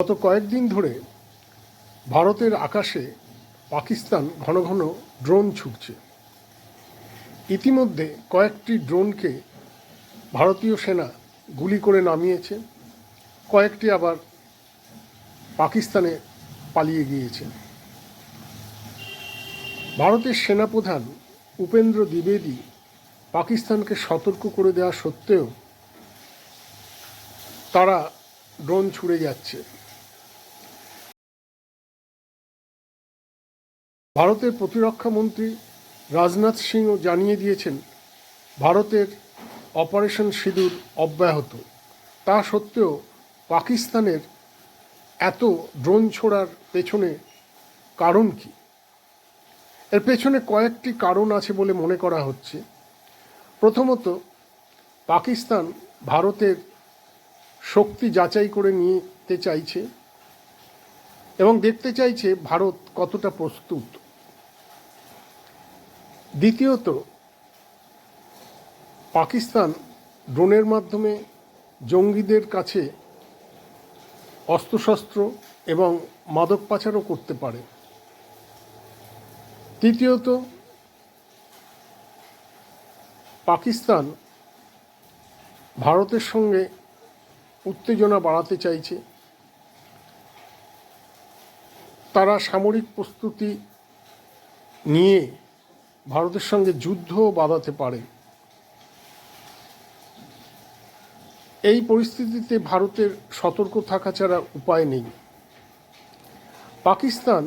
গত কয়েকদিন ধরে ভারতের আকাশে পাকিস্তান ঘন ঘন ড্রোন ছুটছে। ইতিমধ্যে কয়েকটি ড্রোনকে ভারতীয় সেনা গুলি করে নামিয়েছে, কয়েকটি আবার পাকিস্তানে পালিয়ে গিয়েছে। ভারতের সেনাপ্রধান উপেন্দ্র দ্বিবেদী পাকিস্তানকে সতর্ক করে দেওয়া সত্ত্বেও তারা ড্রোন ছুড়ে যাচ্ছে। ভারতের প্রতিরক্ষা মন্ত্রী রাজনাথ সিংও জানিয়ে দিয়েছেন ভারতের অপারেশন সিঁদুর অব্যাহত। তা সত্ত্বেও পাকিস্তানের এত ড্রোন ছোড়ার পেছনে কারণ কি? এর পেছনে কয়েকটি কারণ আছে বলে মনে করা হচ্ছে। প্রথমত, পাকিস্তান ভারতের শক্তি যাচাই করে নিতে চাইছে এবং দেখতে চাইছে ভারত কতটা প্রস্তুত। দ্বিতীয়ত, পাকিস্তান ড্রোনের মাধ্যমে জঙ্গিদের কাছে অস্ত্রশস্ত্র এবং মাদক পাচারও করতে পারে। তৃতীয়ত, পাকিস্তান ভারতের সঙ্গে উত্তেজনা বাড়াতে চাইছে। তারা সামরিক প্রস্তুতি নিয়ে ভারতের সঙ্গে যুদ্ধও বাঁধাতে পারে। এই পরিস্থিতিতে ভারতের সতর্ক থাকা ছাড়া উপায় নেই। পাকিস্তান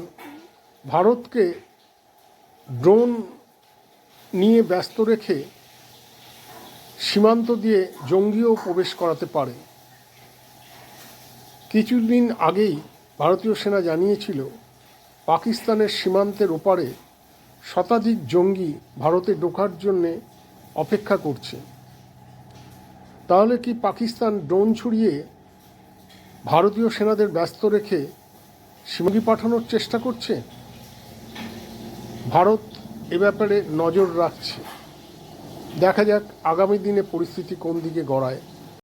ভারতকে ড্রোন নিয়ে ব্যস্ত রেখে সীমান্ত দিয়ে জঙ্গিও প্রবেশ করাতে পারে। কিছুদিন আগেই ভারতীয় সেনা জানিয়েছিল পাকিস্তানের সীমান্তের ওপারে শতাধিক জঙ্গি ভারতে ঢোকার জন্যে অপেক্ষা করছে। তাহলে কি পাকিস্তান ড্রোন ছুড়িয়ে ভারতীয় সেনাদের ব্যস্ত রেখে সীমান্তে পাঠানোর চেষ্টা করছে? ভারত এ ব্যাপারে নজর রাখছে। দেখা যাক আগামী দিনে পরিস্থিতি কোন দিকে গড়ায়।